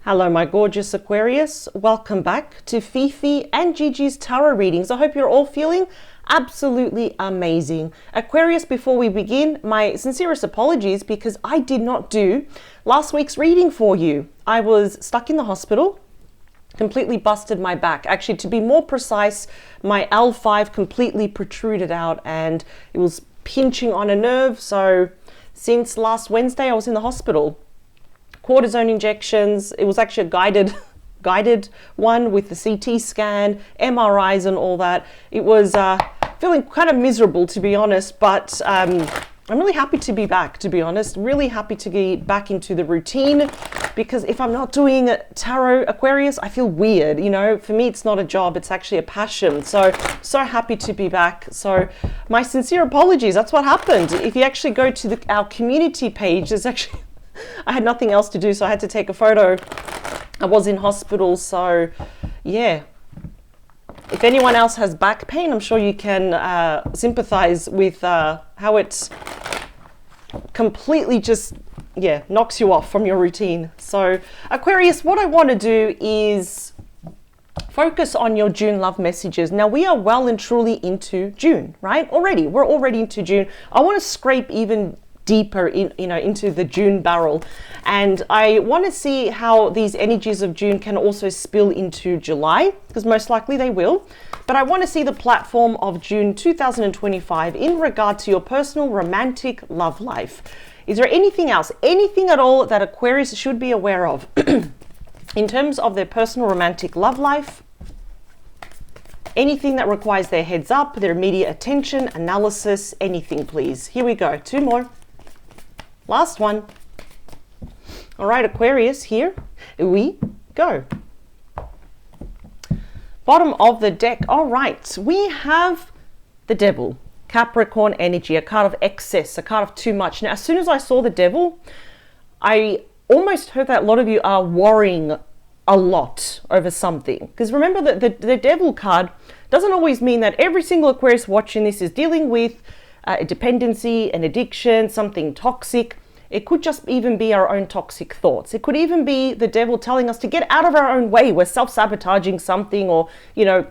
Hello, my gorgeous Aquarius. Welcome back to Fifi and Gigi's tarot readings. I hope you're all feeling absolutely amazing. Aquarius, before we begin, my sincerest apologies because I did not do last week's reading for you. I was stuck in the hospital, completely busted my back. Actually, to be more precise, my L5 completely protruded out and it was pinching on a nerve. So since last Wednesday, I was in the hospital. Cortisone injections. It was actually a guided one with the CT scan, MRIs and all that. It was feeling kind of miserable, to be honest, but I'm really happy to be back, to be honest. Really happy to get back into the routine, because if I'm not doing tarot, Aquarius, I feel weird. You know, for me, it's not a job, it's actually a passion. So happy to be back. So my sincere apologies. That's what happened. If you actually go to our community page, there's actually I had nothing else to do, so I had to take a photo. I was in hospital, so yeah. If anyone else has back pain, I'm sure you can sympathize with how it's completely just, knocks you off from your routine. So Aquarius, what I want to do is focus on your June love messages. Now we are well and truly into June, right? We're already into June. I want to scrape even deeper into the June barrel, and I want to see how these energies of June can also spill into July, because most likely they will. But I want to see the platform of June 2025 in regard to your personal romantic love life. Is there anything else, anything at all that Aquarius should be aware of in terms of their personal romantic love life? Anything that requires their heads up, their immediate attention, analysis, anything, please. Here we go, 2 more. Last one. All right, Aquarius, here we go. Bottom of the deck. All right, we have the Devil, Capricorn energy, a card of excess, a card of too much. Now, as soon as I saw the Devil, I almost heard that a lot of you are worrying a lot over something. Because remember that the Devil card doesn't always mean that every single Aquarius watching this is dealing with a dependency, an addiction, something toxic. It could just even be our own toxic thoughts. It could even be the Devil telling us to get out of our own way. We're self-sabotaging something, or, we don't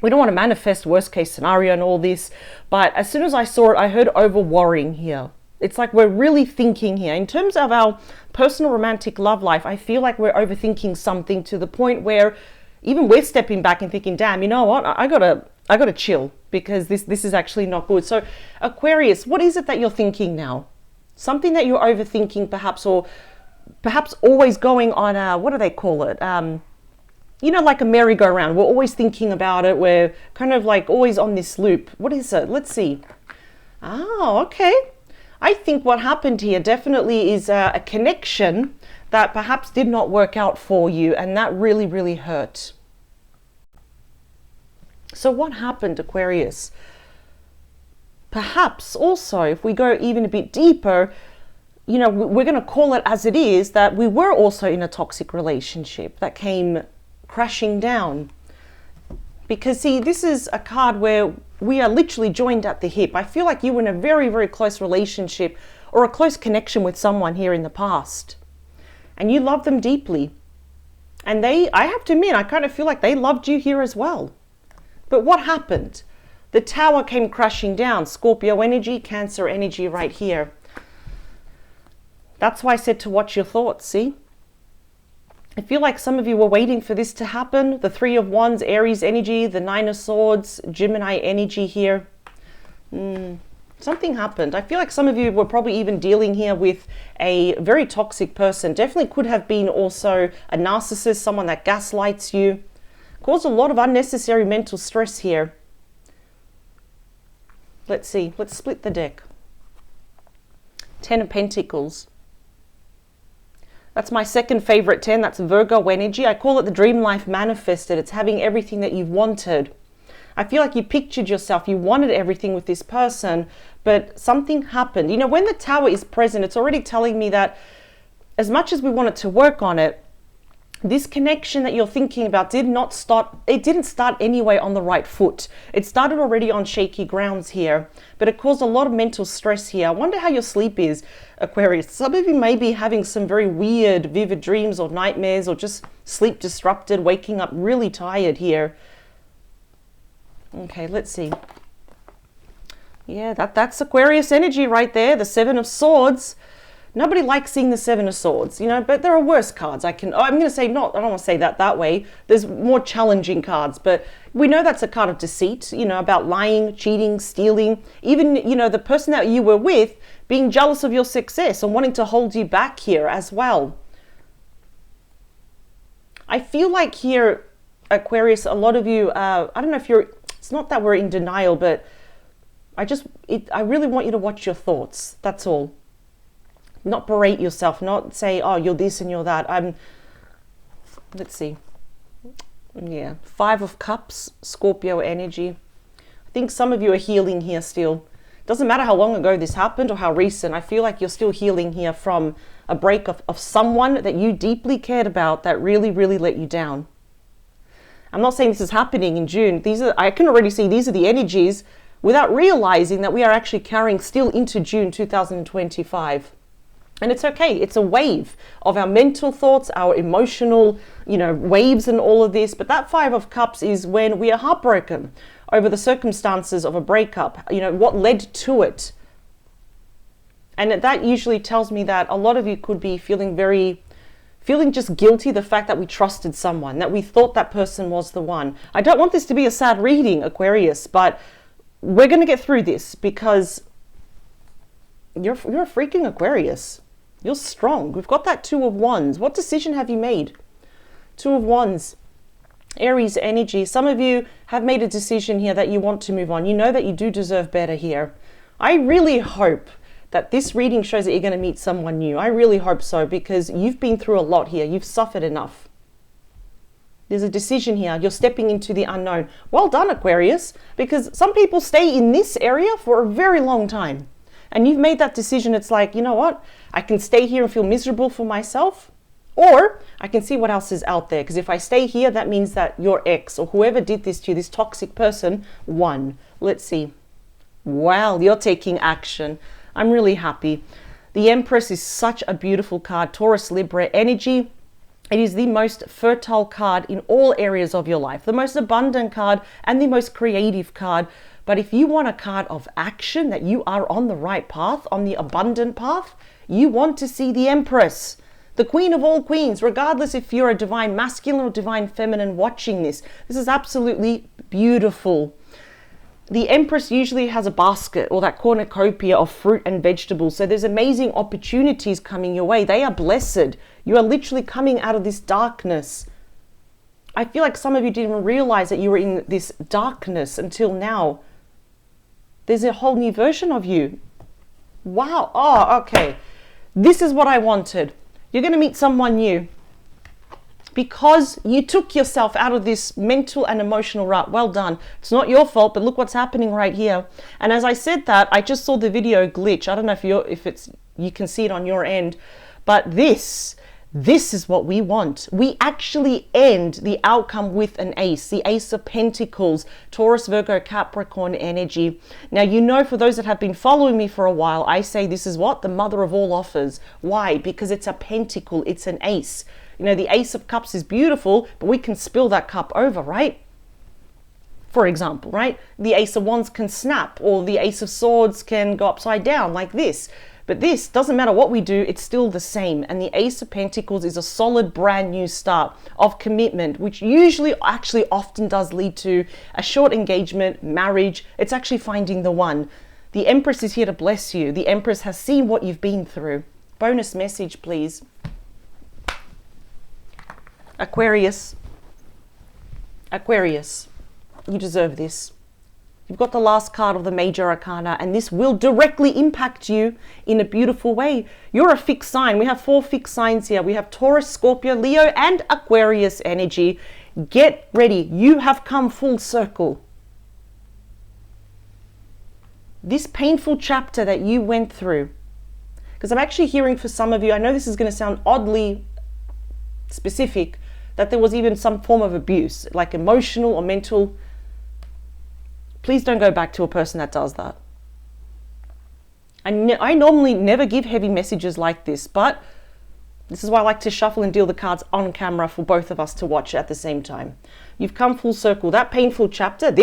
want to manifest worst case scenario and all this. But as soon as I saw it, I heard over worrying here. It's like we're really thinking here. In terms of our personal romantic love life, I feel like we're overthinking something to the point where even we're stepping back and thinking, damn, you know what? I gotta chill, because this is actually not good. So Aquarius, what is it that you're thinking now? Something that you're overthinking perhaps, or perhaps always going on a, what do they call it? Like a merry-go-round. We're always thinking about it. We're kind of like always on this loop. What is it? Let's see. Oh, okay. I think what happened here definitely is a connection that perhaps did not work out for you, and that really, really hurt. So what happened, Aquarius? Perhaps also, if we go even a bit deeper, we're going to call it as it is, that we were also in a toxic relationship that came crashing down. Because see, this is a card where we are literally joined at the hip. I feel like you were in a very, very close relationship or a close connection with someone here in the past. And you love them deeply. And I have to admit, I kind of feel like they loved you here as well. But what happened? The Tower came crashing down. Scorpio energy, Cancer energy right here. That's why I said to watch your thoughts, see? I feel like some of you were waiting for this to happen. The Three of Wands, Aries energy, the Nine of Swords, Gemini energy here. Something happened. I feel like some of you were probably even dealing here with a very toxic person. Definitely could have been also a narcissist, someone that gaslights you. Caused a lot of unnecessary mental stress here. Let's see. Let's split the deck. 10 of Pentacles. That's my second favorite 10. That's Virgo energy. I call it the dream life manifested. It's having everything that you've wanted. I feel like you pictured yourself. You wanted everything with this person, but something happened. When the Tower is present, it's already telling me that as much as we wanted to work on it, This connection that you're thinking about didn't start anyway on the right foot. It started already on shaky grounds here, but it caused a lot of mental stress here. I wonder how your sleep is, Aquarius. Some of you may be having some very weird, vivid dreams or nightmares, or just sleep disrupted, waking up really tired here. Okay, let's see. Yeah, that's Aquarius energy right there, the Seven of Swords. Nobody likes seeing the Seven of Swords, you know, but there are worse cards. I'm going to say not, I don't want to say that way. There's more challenging cards, but we know that's a card of deceit, you know, about lying, cheating, stealing, even, you know, the person that you were with being jealous of your success and wanting to hold you back here as well. I feel like here, Aquarius, a lot of you, I don't know if it's not that we're in denial, but I really want you to watch your thoughts. That's all. Not berate yourself, not say, oh, you're this and you're that. Let's see. Yeah, Five of Cups, Scorpio energy. I think some of you are healing here still. Doesn't matter how long ago this happened or how recent. I feel like you're still healing here from a break of someone that you deeply cared about that really, really let you down. I'm not saying this is happening in June. I can already see these are the energies without realizing that we are actually carrying still into June 2025. And it's okay. It's a wave of our mental thoughts, our emotional, you know, waves and all of this. But that Five of Cups is when we are heartbroken over the circumstances of a breakup, you know, what led to it. And that usually tells me that a lot of you could be feeling just guilty, the fact that we trusted someone, that we thought that person was the one. I don't want this to be a sad reading, Aquarius, but we're going to get through this because you're a freaking Aquarius. You're strong. We've got that Two of Wands. What decision have you made? Two of Wands. Aries energy. Some of you have made a decision here that you want to move on. You know that you do deserve better here. I really hope that this reading shows that you're going to meet someone new. I really hope so, because you've been through a lot here. You've suffered enough. There's a decision here. You're stepping into the unknown. Well done, Aquarius, because some people stay in this area for a very long time. And you've made that decision. It's like, you know what? I can stay here and feel miserable for myself, or I can see what else is out there. Because if I stay here, that means that your ex or whoever did this to you, this toxic person, won. Let's see. Wow, you're taking action. I'm really happy. The Empress is such a beautiful card. Taurus, Libra energy. It is the most fertile card in all areas of your life, the most abundant card and the most creative card. But if you want a card of action, that you are on the right path, on the abundant path, you want to see the Empress, the Queen of all queens, regardless if you're a divine masculine or divine feminine watching this. This is absolutely beautiful. The Empress usually has a basket or that cornucopia of fruit and vegetables. So there's amazing opportunities coming your way. They are blessed. You are literally coming out of this darkness. I feel like some of you didn't even realize that you were in this darkness until now. There's a whole new version of you. Wow. Oh, okay. This is what I wanted. You're going to meet someone new because you took yourself out of this mental and emotional rut. Well done. It's not your fault, but look what's happening right here. And as I said that, I just saw the video glitch. I don't know if you can see it on your end, but this is what we want. We actually end the outcome with an ace, the Ace of Pentacles, Taurus, Virgo, Capricorn energy. Now, you know, for those that have been following me for a while, I say this is what? The mother of all offers. Why? Because it's a pentacle, it's an ace. You know, the Ace of Cups is beautiful, but we can spill that cup over, right? For example, right? The Ace of Wands can snap, or the Ace of Swords can go upside down like this. But this doesn't matter what we do, it's still the same. And the Ace of Pentacles is a solid brand new start of commitment, which usually actually often does lead to a short engagement, marriage. It's actually finding the one. The Empress is here to bless you. The Empress has seen what you've been through. Bonus message, please. Aquarius. Aquarius, you deserve this. You've got the last card of the major arcana, and this will directly impact you in a beautiful way. You're a fixed sign. We have 4 fixed signs here. We have Taurus, Scorpio, Leo, and Aquarius energy. Get ready. You have come full circle. This painful chapter that you went through, because I'm actually hearing for some of you, I know this is going to sound oddly specific, that there was even some form of abuse, like emotional or mental. Please don't go back to a person that does that. I normally never give heavy messages like this, but this is why I like to shuffle and deal the cards on camera for both of us to watch at the same time. You've come full circle. That painful chapter,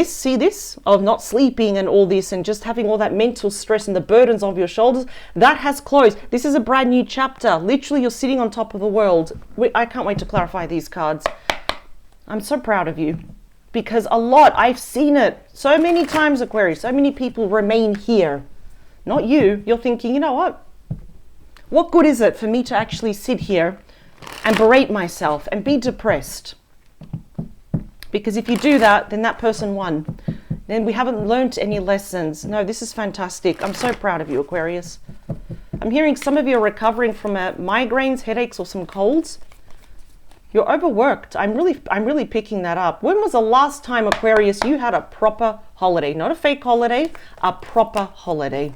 see this, of not sleeping and all this and just having all that mental stress and the burdens of your shoulders, that has closed. This is a brand new chapter. Literally, you're sitting on top of the world. I can't wait to clarify these cards. I'm so proud of you. Because I've seen it so many times, Aquarius, so many people remain here. Not you. You're thinking, you know what? What good is it for me to actually sit here and berate myself and be depressed? Because if you do that, then that person won. Then we haven't learned any lessons. No, this is fantastic. I'm so proud of you, Aquarius. I'm hearing some of you are recovering from migraines, headaches, or some colds. You're overworked. I'm really picking that up. When was the last time, Aquarius, you had a proper holiday? Not a fake holiday, a proper holiday.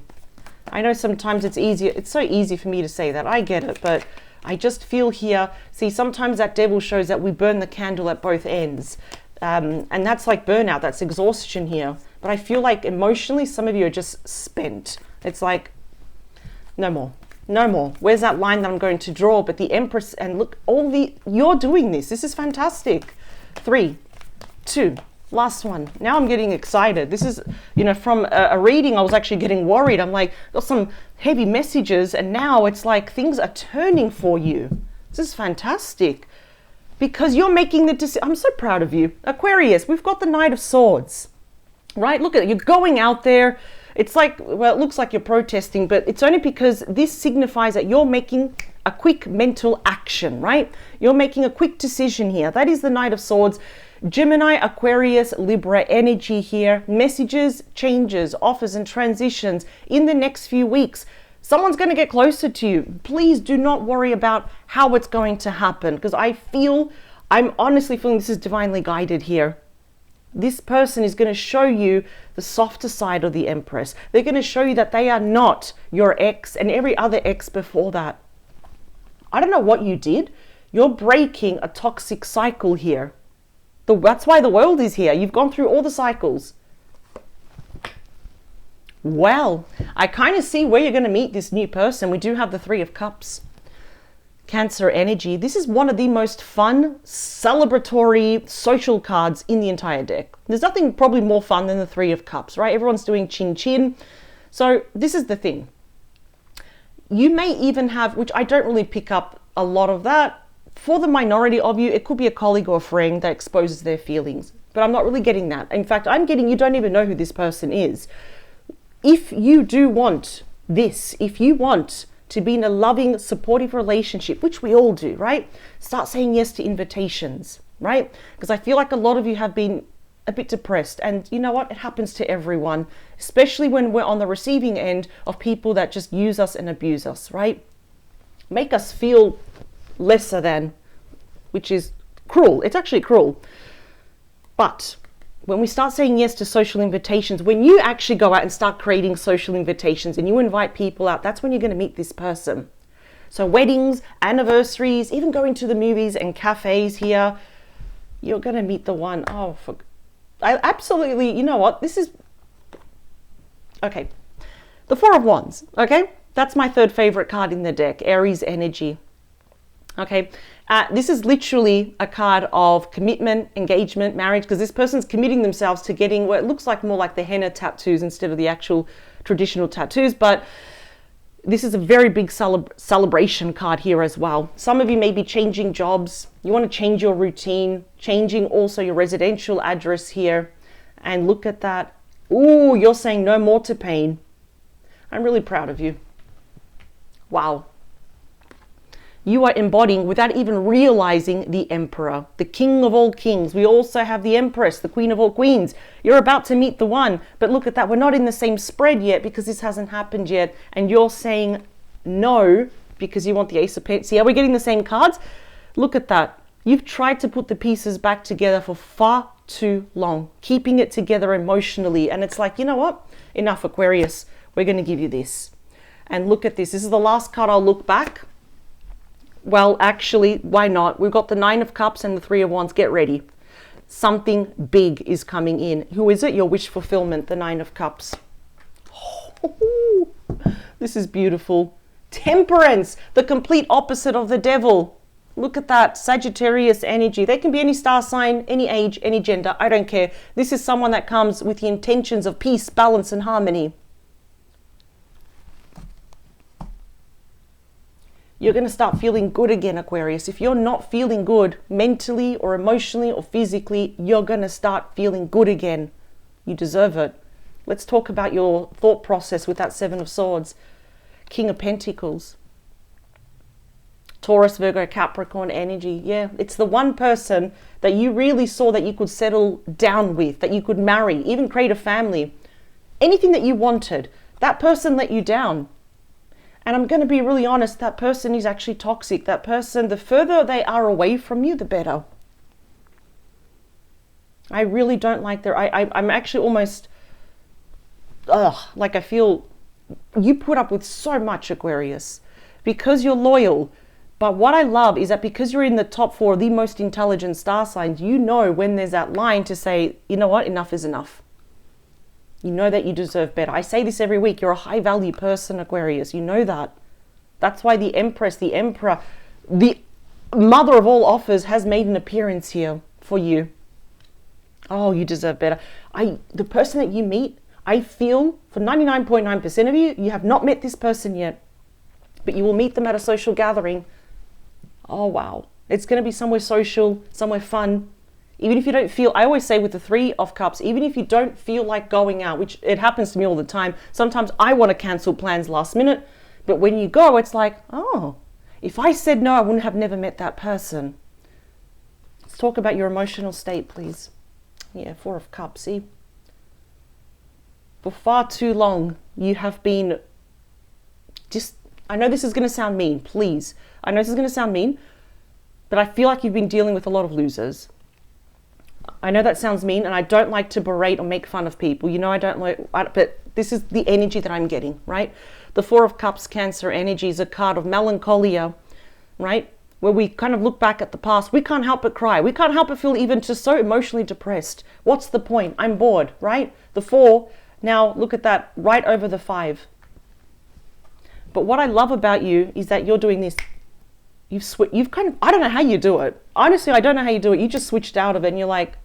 I know sometimes it's easier. It's so easy for me to say that. I get it, but I just feel here. See, sometimes that devil shows that we burn the candle at both ends. And that's like burnout. That's exhaustion here. But I feel like emotionally, some of you are just spent. It's like, no more. No more. Where's that line that I'm going to draw? But the Empress, and look, you're doing this. This is fantastic. 3, 2, last one. Now I'm getting excited. This is, from a reading, I was actually getting worried. I'm like, got some heavy messages, and now it's like things are turning for you. This is fantastic. Because you're making the decision. I'm so proud of you. Aquarius, we've got the Knight of Swords, right? Look at it. You're going out there. It's like, well, it looks like you're protesting, but it's only because this signifies that you're making a quick mental action, right? You're making a quick decision here. That is the Knight of Swords. Gemini, Aquarius, Libra energy here. Messages, changes, offers, and transitions in the next few weeks. Someone's going to get closer to you. Please do not worry about how it's going to happen, because I'm honestly feeling this is divinely guided here. This person is going to show you the softer side of the Empress. They're going to show you that they are not your ex and every other ex before that. I don't know what you did. You're breaking a toxic cycle here. That's why the world is here. You've gone through all the cycles. Well, I kind of see where you're going to meet this new person. We do have the 3 of Cups. Cancer energy. This is one of the most fun, celebratory, social cards in the entire deck. There's nothing probably more fun than the 3 of Cups, right? Everyone's doing chin chin. So this is the thing. You may even have, which I don't really pick up a lot of that. For the minority of you, it could be a colleague or a friend that exposes their feelings. But I'm not really getting that. In fact, I'm getting you don't even know who this person is. If you do want this, if you want to be in a loving, supportive relationship, which we all do, right? Start saying yes to invitations, right? Because I feel like a lot of you have been a bit depressed, and you know what? It happens to everyone, especially when we're on the receiving end of people that just use us and abuse us, right? Make us feel lesser than, which is cruel. It's actually cruel. But when we start saying yes to social invitations, when you actually go out and start creating social invitations and you invite people out, that's when you're going to meet this person. So weddings, anniversaries, even going to the movies and cafes here, you're going to meet the one. Oh, I absolutely, you know what? This is, okay. The 4 of Wands, okay? That's my 3rd favorite card in the deck, Aries energy. Okay, this is literally a card of commitment, engagement, marriage, because this person's committing themselves to getting what it looks like more like the henna tattoos instead of the actual traditional tattoos. But this is a very big celebration card here as well. Some of you may be changing jobs. You want to change your routine, changing also your residential address here. And look at that. Ooh, you're saying no more to pain. I'm really proud of you. Wow. You are embodying, without even realizing, the Emperor, the King of all kings. We also have the Empress, the Queen of all queens. You're about to meet the one, but look at that. We're not in the same spread yet because this hasn't happened yet. And you're saying no because you want the Ace of Pentacles. See how we're getting the same cards? Look at that. You've tried to put the pieces back together for far too long, keeping it together emotionally. And it's like, you know what? Enough, Aquarius. We're going to give you this. And look at this. This is the last card I'll look back. Well, actually, why not? We've got the Nine of Cups and the Three of Wands. Get ready. Something big is coming in. Who is it? Your wish fulfillment, the Nine of Cups. Oh, this is beautiful. Temperance, the complete opposite of the Devil. Look at that, Sagittarius energy. They can be any star sign, any age, any gender. I don't care. This is someone that comes with the intentions of peace, balance, and harmony. You're going to start feeling good again, Aquarius. If you're not feeling good mentally or emotionally or physically, you're going to start feeling good again. You deserve it. Let's talk about your thought process with that Seven of Swords. King of Pentacles. Taurus, Virgo, Capricorn energy. Yeah, it's the one person that you really saw that you could settle down with, that you could marry, even create a family. Anything that you wanted. That person let you down. And I'm going to be really honest, that person is actually toxic. That person, the further they are away from you, the better. I really don't like their... I'm actually almost... like I feel you put up with so much, Aquarius, because you're loyal. But what I love is that because you're in the top 4 of the most intelligent star signs, you know when there's that line to say, you know what, enough is enough. You know that you deserve better. I say this every week. You're a high value person, Aquarius. You know that. That's why the Empress, the Emperor, the mother of all offers has made an appearance here for you. Oh, you deserve better. The person that you meet, I feel for 99.9% of you, you have not met this person yet, but you will meet them at a social gathering. Oh, wow. It's going to be somewhere social, somewhere fun. Even if you don't feel, I always say with the Three of Cups, even if you don't feel like going out, which it happens to me all the time, sometimes I want to cancel plans last minute, but when you go, it's like, oh, if I said no, I wouldn't have never met that person. Let's talk about your emotional state, please. Yeah, Four of Cups, see? For far too long, you have been just, I know this is going to sound mean, please. I know this is going to sound mean, but I feel like you've been dealing with a lot of losers. I know that sounds mean, and I don't like to berate or make fun of people. You know, I don't like, but this is the energy that I'm getting, right? The Four of Cups, Cancer energy is a card of melancholia, right? Where we kind of look back at the past. We can't help but cry. We can't help but feel even just so emotionally depressed. What's the point? I'm bored, right? The 4, now look at that, right over the 5. But what I love about you is that you're doing this. You've kind of, I don't know how you do it. Honestly, I don't know how you do it. You just switched out of it and you're like,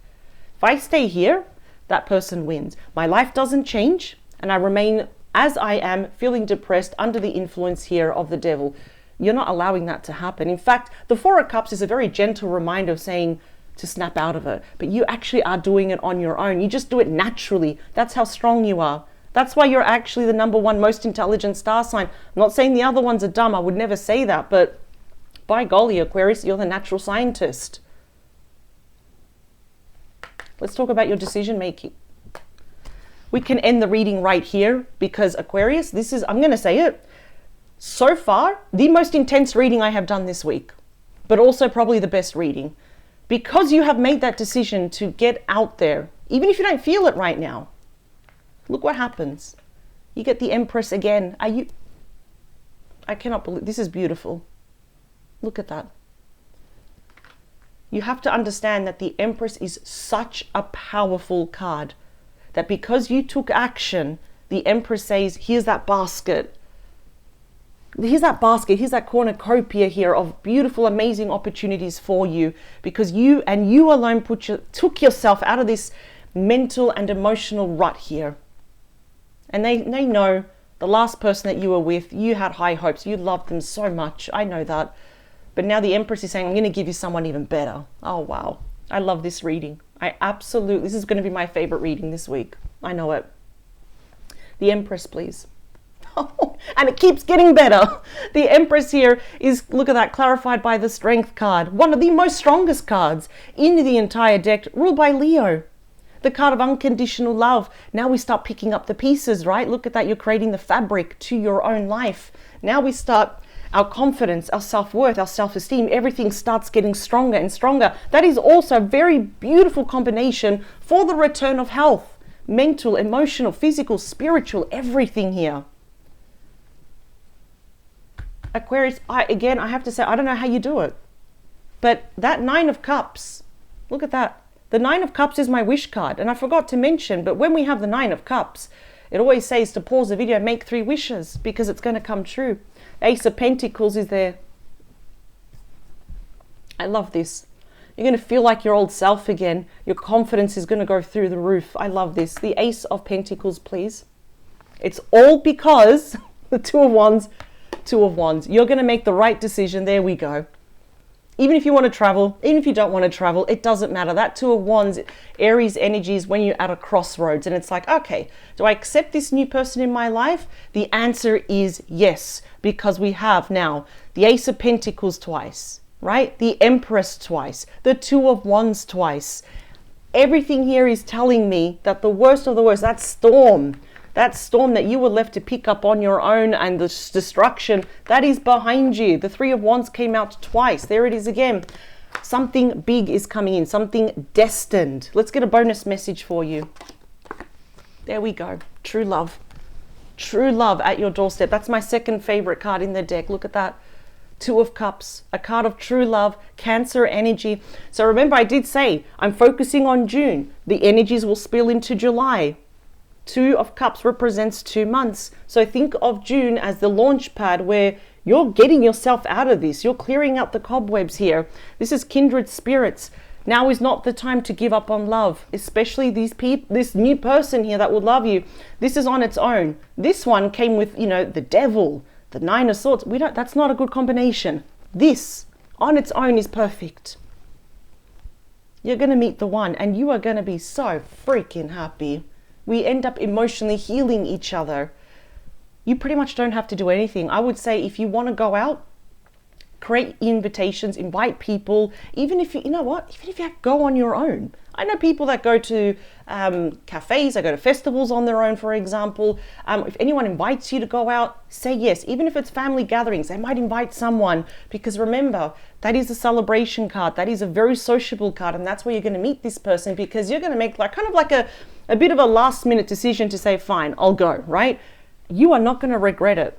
if I stay here, that person wins. My life doesn't change and I remain as I am, feeling depressed under the influence here of the Devil. You're not allowing that to happen. In fact, the Four of Cups is a very gentle reminder of saying to snap out of it. But you actually are doing it on your own. You just do it naturally. That's how strong you are. That's why you're actually the #1 most intelligent star sign. I'm not saying the other ones are dumb. I would never say that. But by golly, Aquarius, you're the natural scientist. Let's talk about your decision making. We can end the reading right here because Aquarius, this is, I'm going to say it, so far, the most intense reading I have done this week, but also probably the best reading because you have made that decision to get out there, even if you don't feel it right now. Look what happens. You get the Empress again. I cannot believe, this is beautiful. Look at that. You have to understand that the Empress is such a powerful card that because you took action, the Empress says, here's that basket. Here's that basket, here's that cornucopia here of beautiful, amazing opportunities for you because you and you alone took yourself out of this mental and emotional rut here. And they know the last person that you were with, you had high hopes, you loved them so much. I know that. But now the Empress is saying, I'm going to give you someone even better. Oh, wow. I love this reading. This is going to be my favorite reading this week. I know it. The Empress, please. And it keeps getting better. The Empress here is, look at that, clarified by the Strength card. One of the most strongest cards in the entire deck, ruled by Leo. The card of unconditional love. Now we start picking up the pieces, right? Look at that. You're creating the fabric to your own life. Now we start... Our confidence, our self-worth, our self-esteem, everything starts getting stronger and stronger. That is also a very beautiful combination for the return of health, mental, emotional, physical, spiritual, everything here. Aquarius, I have to say, I don't know how you do it. But that Nine of Cups, look at that. The Nine of Cups is my wish card. And I forgot to mention, but when we have the Nine of Cups, it always says to pause the video, make 3 wishes, because it's going to come true. Ace of Pentacles is there. I love this. You're going to feel like your old self again. Your confidence is going to go through the roof. I love this. The Ace of Pentacles, please. It's all because the Two of Wands, Two of Wands. You're going to make the right decision. There we go. Even if you want to travel, even if you don't want to travel, it doesn't matter. That Two of Wands, Aries energy is when you're at a crossroads and it's like, okay, do I accept this new person in my life? The answer is yes, because we have now the Ace of Pentacles twice, right? The Empress twice, the Two of Wands twice. Everything here is telling me that the worst of the worst, that storm that you were left to pick up on your own and the destruction, that is behind you. The Three of Wands came out twice. There it is again. Something big is coming in, something destined. Let's get a bonus message for you. There we go. True love. True love at your doorstep. That's my second favorite card in the deck. Look at that. Two of Cups, a card of true love, Cancer energy. So remember, I did say I'm focusing on June. The energies will spill into July. Two of Cups represents 2 months. So think of June as the launch pad where you're getting yourself out of this. You're clearing out the cobwebs here. This is kindred spirits. Now is not the time to give up on love, especially this new person here that will love you. This is on its own. This one came with, the devil, the Nine of Swords. That's not a good combination. This on its own is perfect. You're going to meet the one and you are going to be so freaking happy. We end up emotionally healing each other. You pretty much don't have to do anything. I would say if you want to go out, create invitations, invite people, even if even if you go on your own. I know people that go to cafes, they go to festivals on their own, for example. If anyone invites you to go out, say yes. Even if it's family gatherings, they might invite someone, because remember, that is a celebration card. That is a very sociable card, and that's where you're going to meet this person, because you're going to make kind of like a bit of a last minute decision to say, fine, I'll go, right? You are not going to regret it.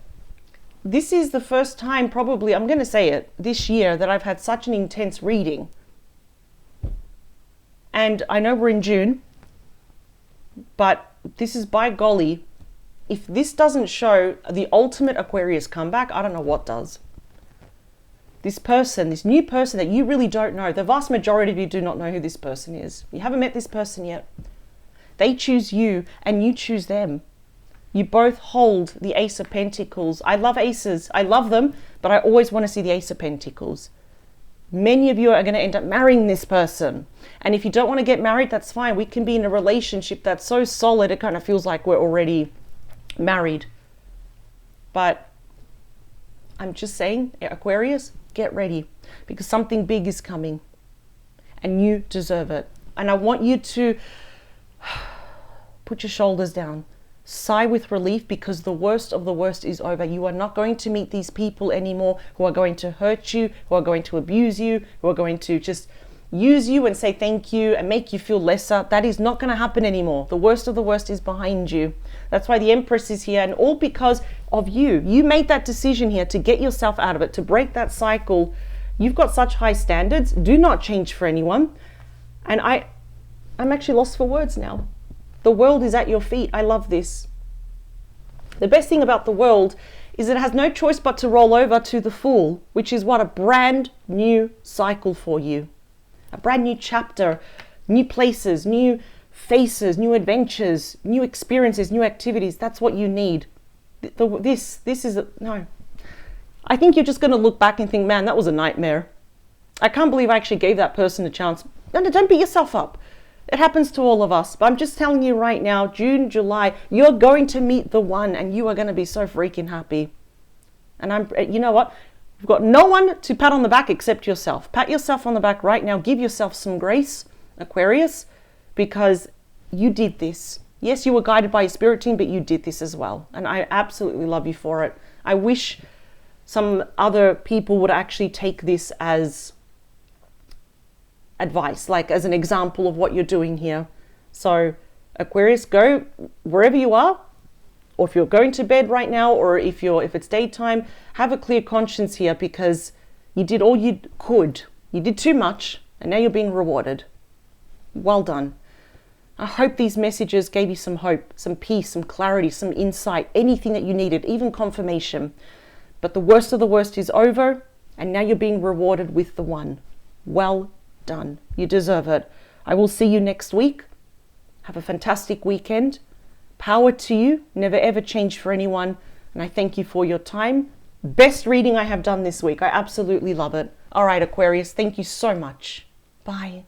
This is the first time probably, I'm going to say it, this year that I've had such an intense reading. And I know we're in June, but this is, by golly, if this doesn't show the ultimate Aquarius comeback, I don't know what does. This person, this new person that you really don't know, the vast majority of you do not know who this person is. You haven't met this person yet. They choose you and you choose them. You both hold the Ace of Pentacles. I love aces. I love them, but I always want to see the Ace of Pentacles. Many of you are going to end up marrying this person. And if you don't want to get married, that's fine. We can be in a relationship that's so solid, it kind of feels like we're already married. But I'm just saying, Aquarius, get ready, because something big is coming and you deserve it. And I want you to put your shoulders down. Sigh with relief, because the worst of the worst is over. You are not going to meet these people anymore who are going to hurt you, who are going to abuse you, who are going to just use you and say thank you and make you feel lesser. That is not going to happen anymore. The worst of the worst is behind you. That's why the Empress is here, and all because of you. You made that decision here to get yourself out of it, to break that cycle. You've got such high standards. Do not change for anyone. And I'm actually lost for words now. The world is at your feet. I love this. The best thing about the world is it has no choice but to roll over to the Fool, which is what? A brand new cycle for you. A brand new chapter, new places, new faces, new adventures, new experiences, new activities. That's what you need. This is no. I think you're just going to look back and think, man, that was a nightmare. I can't believe I actually gave that person a chance. No, don't beat yourself up. It happens to all of us. But I'm just telling you right now, June, July, you're going to meet the one and you are going to be so freaking happy. And you know what? You've got no one to pat on the back except yourself. Pat yourself on the back right now. Give yourself some grace, Aquarius, because you did this. Yes, you were guided by your spirit team, but you did this as well. And I absolutely love you for it. I wish some other people would actually take this as advice, like as an example of what you're doing here. So Aquarius, go wherever you are, or if you're going to bed right now, or if it's daytime, have a clear conscience here, because you did all you could. You did too much, and now you're being rewarded. Well done. I hope these messages gave you some hope, some peace, some clarity, some insight, anything that you needed, even confirmation. But the worst of the worst is over, and now you're being rewarded with the one. Well done. You deserve it. I will see you next week. Have a fantastic weekend. Power to you. Never ever change for anyone. And I thank you for your time. Best reading I have done this week. I absolutely love it. All right, Aquarius, thank you so much. Bye.